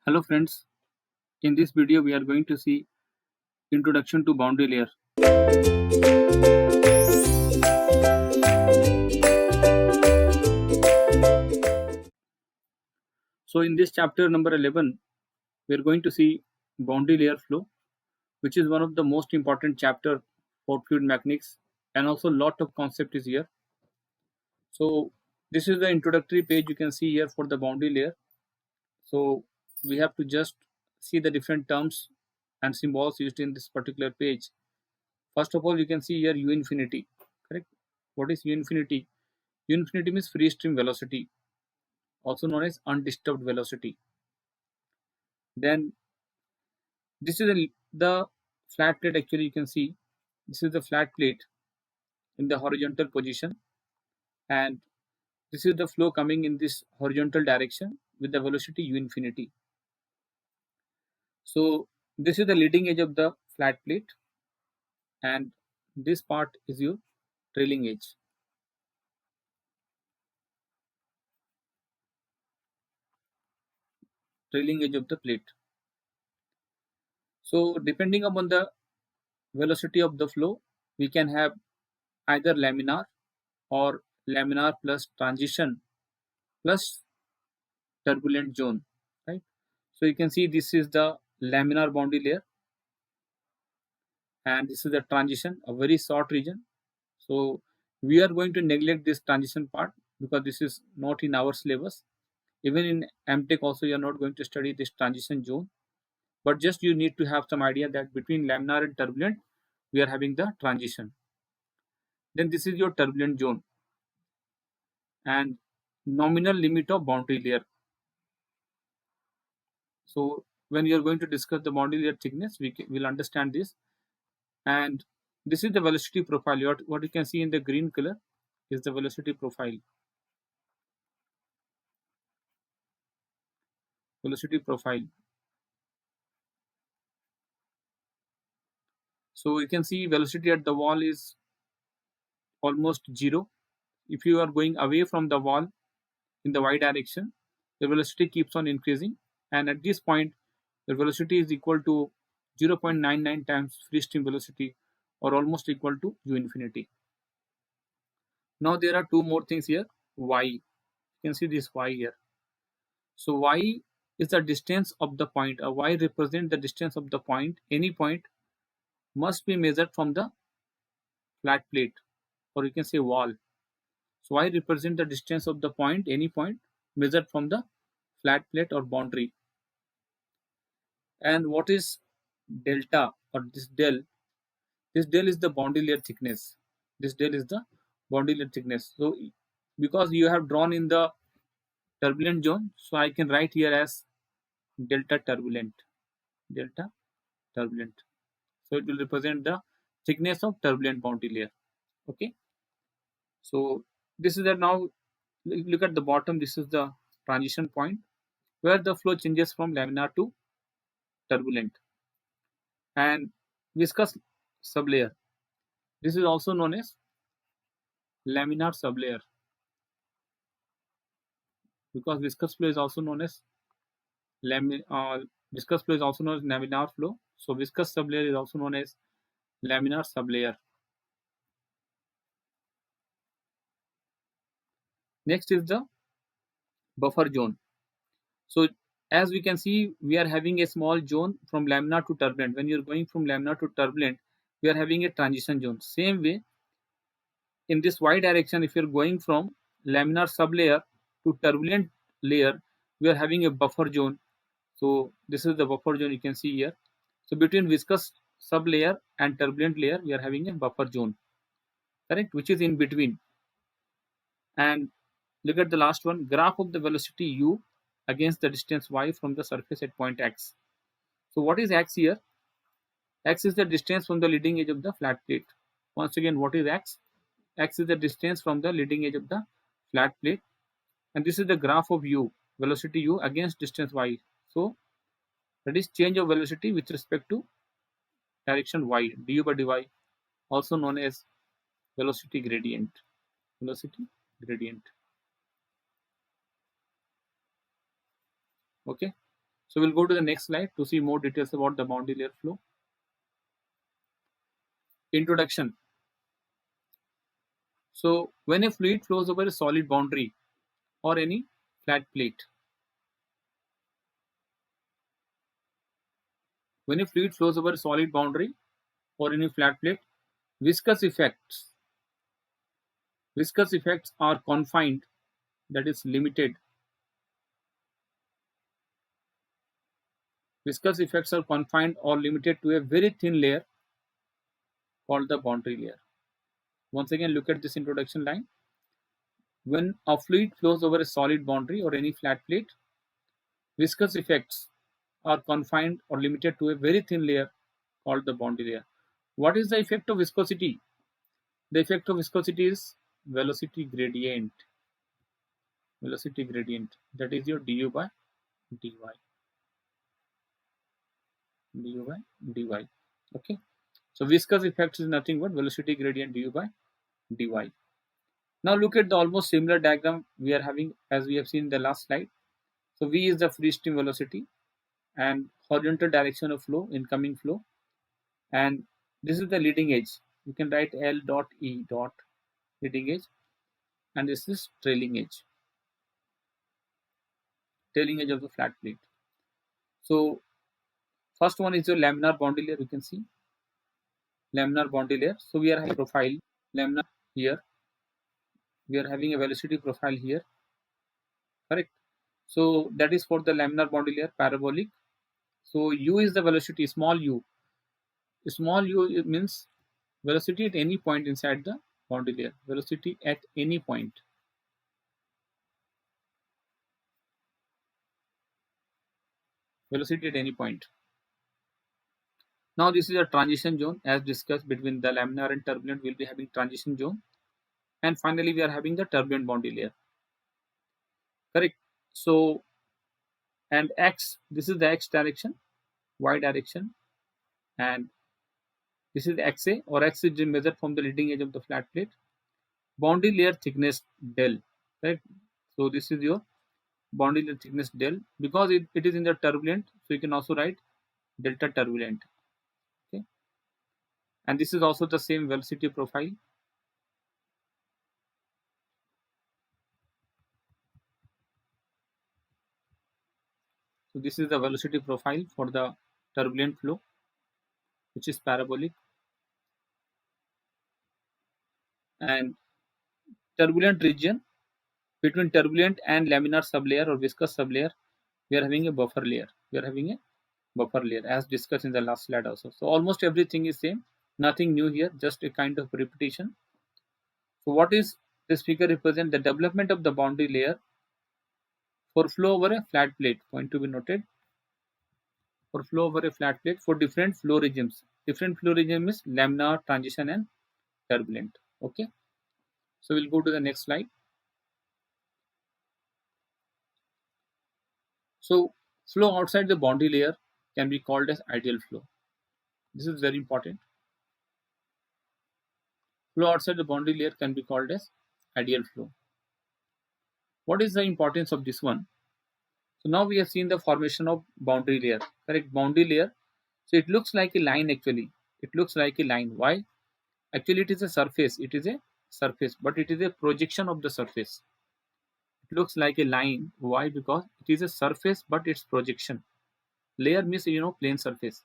Hello friends, in this video we are going to see introduction to boundary layer. So in this chapter number 11 we are going to see boundary layer flow, which is one of the most important chapter for fluid mechanics, and also lot of concept is here. So this is the introductory page you can see here for the boundary layer. So we have to just see the different terms and symbols used in this particular page. First of all, you can see here U infinity, correct? What is U infinity? U infinity means free stream velocity, also known as undisturbed velocity. Then this is the flat plate. Actually, you can see this is the flat plate in the horizontal position, and this is the flow coming in this horizontal direction with the velocity U infinity. So this is the leading edge of the flat plate, and this part is your trailing edge. Trailing edge of the plate. So depending upon the velocity of the flow, we can have either laminar or laminar plus transition plus turbulent zone, right? So you can see this is the laminar boundary layer, and this is the transition, a very short region. So we are going to neglect this transition part because this is not in our syllabus. Even in MTech also you are not going to study this transition zone, but just you need to have some idea that between laminar and turbulent we are having the transition. Then this is your turbulent zone and nominal limit of boundary layer. So when you are going to discuss the boundary layer thickness, we will understand this. And this is the velocity profile. What you can see in the green color is the velocity profile. Velocity profile. So you can see velocity at the wall is almost zero. If you are going away from the wall in the y direction, the velocity keeps on increasing, and at this point the velocity is equal to 0.99 times free stream velocity, or almost equal to u infinity. Now there are two more things here. Y, you can see this y here. So y is the distance of the point. Y represents the distance of the point. Any point must be measured from the flat plate, or you can say wall. So y represents the distance of the point, any point measured from the flat plate or boundary. And what is delta, or this del? This del is the boundary layer thickness. This del is the boundary layer thickness. So because you have drawn in the turbulent zone, so I can write here as delta turbulent. Delta turbulent. So it will represent the thickness of turbulent boundary layer. Okay. So this is the, now look at the bottom. This is the transition point where the flow changes from laminar to turbulent. And viscous sublayer. This is also known as laminar sublayer, because viscous flow is also known as viscous flow is also known as laminar flow. So viscous sublayer is also known as laminar sublayer. Next is the buffer zone. So as we can see, we are having a small zone from laminar to turbulent. When you're going from laminar to turbulent, we are having a transition zone. Same way, in this y direction, if you're going from laminar sublayer to turbulent layer, we are having a buffer zone. So this is the buffer zone you can see here. So between viscous sublayer and turbulent layer, we are having a buffer zone, correct, which is in between. And look at the last one, graph of the velocity u against the distance y from the surface at point x. So what is x here? X is the distance from the leading edge of the flat plate. Once again, what is x? X is the distance from the leading edge of the flat plate, and this is the graph of u, velocity u against distance y. So that is change of velocity with respect to direction y, du by dy, also known as velocity gradient. Velocity gradient. Okay. So we'll go to the next slide to see more details about the boundary layer flow. Introduction. So when a fluid flows over a solid boundary or any flat plate, when a fluid flows over a solid boundary or any flat plate, viscous effects are confined, that is limited. Viscous effects are confined or limited to a very thin layer called the boundary layer. Once again, look at this introduction line. When a fluid flows over a solid boundary or any flat plate, viscous effects are confined or limited to a very thin layer called the boundary layer. What is the effect of viscosity? The effect of viscosity is velocity gradient. Velocity gradient, that is your du by dy. Du by dy. Okay. So viscous effect is nothing but velocity gradient du by dy. Now look at the almost similar diagram we are having as we have seen in the last slide. So v is the free stream velocity and horizontal direction of flow, incoming flow, and this is the leading edge. You can write L dot E dot leading edge, and this is trailing edge of the flat plate. So first one is your laminar boundary layer. You can see laminar boundary layer. So we are having profile laminar here. We are having a velocity profile here, correct? So that is for the laminar boundary layer, parabolic. So u is the velocity, small u. Small u means velocity at any point inside the boundary layer. Velocity at any point. Velocity at any point. Now this is a transition zone as discussed between the laminar and turbulent. We'll be having transition zone, and finally we are having the turbulent boundary layer, correct? So and x, this is the x direction, y direction, and this is xa, or x is measured from the leading edge of the flat plate. Boundary layer thickness del, right? So this is your boundary layer thickness del, because it is in the turbulent, so you can also write delta turbulent. Okay, and this is also the same velocity profile. So this is the velocity profile for the turbulent flow, which is parabolic. And turbulent region, between turbulent and laminar sublayer or viscous sublayer, we are having a buffer layer. As discussed in the last slide also. So almost everything is same, nothing new here, just a kind of repetition. So what is this figure represent? The development of the boundary layer for flow over a flat plate. Point to be noted. For flow over a flat plate for different flow regimes. Different flow regime is laminar, transition, and turbulent. Okay. So we'll go to the next slide. So flow outside the boundary layer can be called as ideal flow. This is very important. Flow outside the boundary layer can be called as ideal flow. What is the importance of this one? So now we have seen the formation of boundary layer, correct? Boundary layer. So it looks like a line actually. It looks like a line. Why? Actually it is a surface. It is a surface, but it is a projection of the surface. It looks like a line. Why? Because it is a surface, but it's projection. Layer means, plane surface.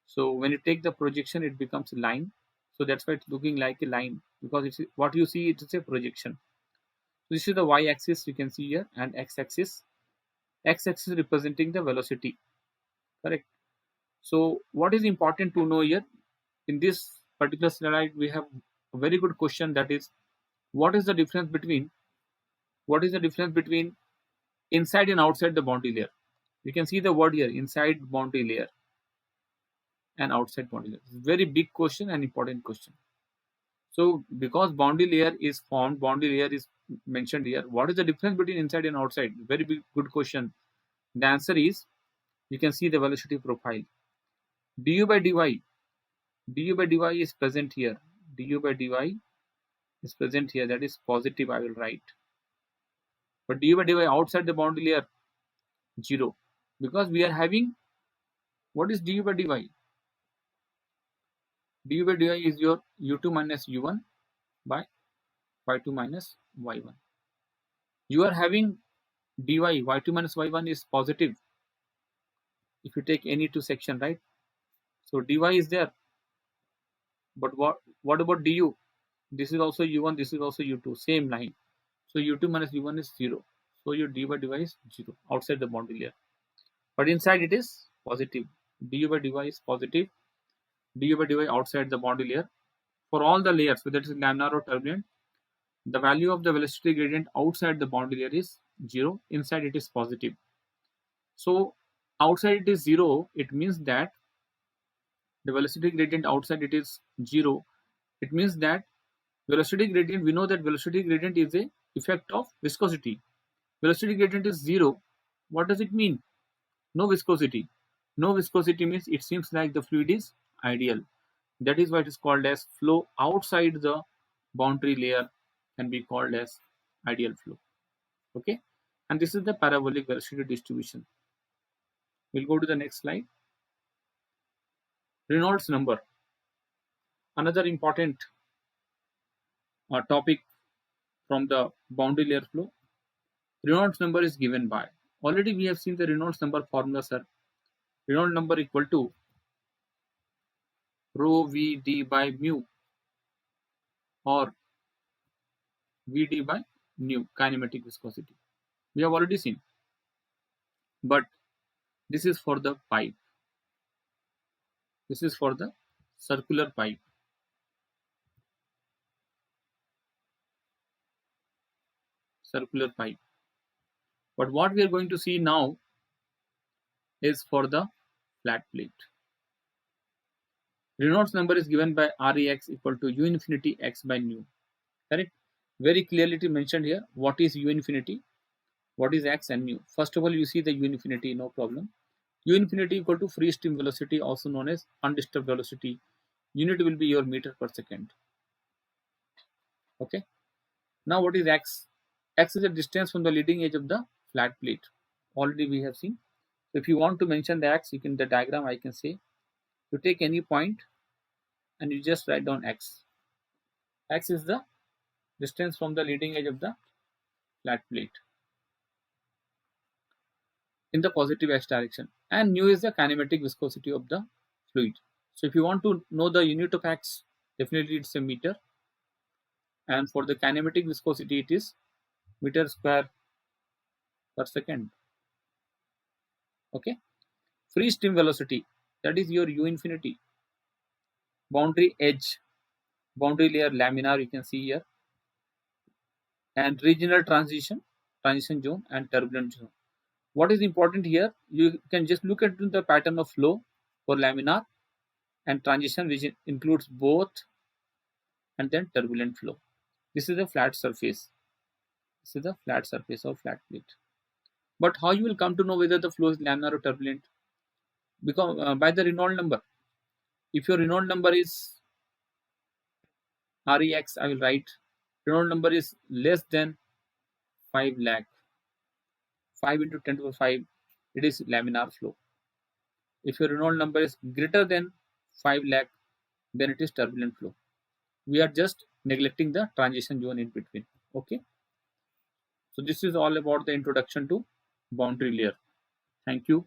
So when you take the projection, it becomes a line. So that's why it's looking like a line, because it's what you see, it is a projection. So this is the y-axis you can see here, and x-axis. X-axis representing the velocity, correct? So what is important to know here, in this particular slide we have a very good question, that is what is the difference between inside and outside the boundary layer? You can see the word here, inside boundary layer and outside boundary layer. It's a very big question and important question. So because boundary layer is formed, boundary layer is mentioned here, what is the difference between inside and outside? Very big good question. The answer is, you can see the velocity profile. Du by dy is present here. Du by dy is present here. That is positive, I will write. But du by dy outside the boundary layer, 0. because we are having, what is du by dy? Du by dy is your u2 minus u1 by y2 minus y1. You are having dy y2 minus y1 is positive if you take any two section, right? So dy is there, but what about du? This is also u1, this is also u2, same line. So u2 minus u1 is 0. So your d by dy is 0 outside the boundary layer, but inside it is positive. Du by dy is positive, du by dy outside the boundary layer. For all the layers, whether it is laminar or turbulent, the value of the velocity gradient outside the boundary layer is 0, inside it is positive. So outside it is 0, it means that the velocity gradient outside it is 0. It means that velocity gradient, we know that velocity gradient is a effect of viscosity. Velocity gradient is 0. What does it mean? No viscosity. No viscosity means it seems like the fluid is ideal. That is why it is called as flow outside the boundary layer, can be called as ideal flow. Okay, and this is the parabolic velocity distribution. We'll go to the next slide. Reynolds number, another important topic from the boundary layer flow. Reynolds number is given by, already we have seen the Reynolds number formula, sir. Reynolds number equal to rho Vd by mu or Vd by nu, kinematic viscosity. We have already seen, but this is for the pipe. This is for the circular pipe. Circular pipe. But what we are going to see now is for the flat plate. Reynolds number is given by Rex equal to u infinity x by nu. Correct? Very clearly mentioned here what is u infinity, what is x and nu. First of all, you see the u infinity, no problem. U infinity equal to free stream velocity, also known as undisturbed velocity. Unit will be your meter per second. Okay. Now what is x? X is the distance from the leading edge of the flat plate. Already we have seen. So if you want to mention the x, you can, the diagram I can say, you take any point and you just write down x. X is the distance from the leading edge of the flat plate in the positive x direction, and nu is the kinematic viscosity of the fluid. So if you want to know the unit of x, definitely it's a meter, and for the kinematic viscosity it is meter square per second. Okay. Free stream velocity, that is your u infinity. Boundary edge, boundary layer laminar, you can see here, and regional transition zone and turbulent zone. What is important here, you can just look at the pattern of flow for laminar and transition, which includes both, and then turbulent flow. This is a flat surface. This is the flat surface or flat plate. But how you will come to know whether the flow is laminar or turbulent? Because by the Reynolds number. If your Reynolds number is Rex, I will write Reynolds number is less than 5 lakh. 5 into 10 to the 5, it is laminar flow. If your Reynolds number is greater than 5 lakh, then it is turbulent flow. We are just neglecting the transition zone in between. Okay. So this is all about the introduction to boundary layer. Thank you.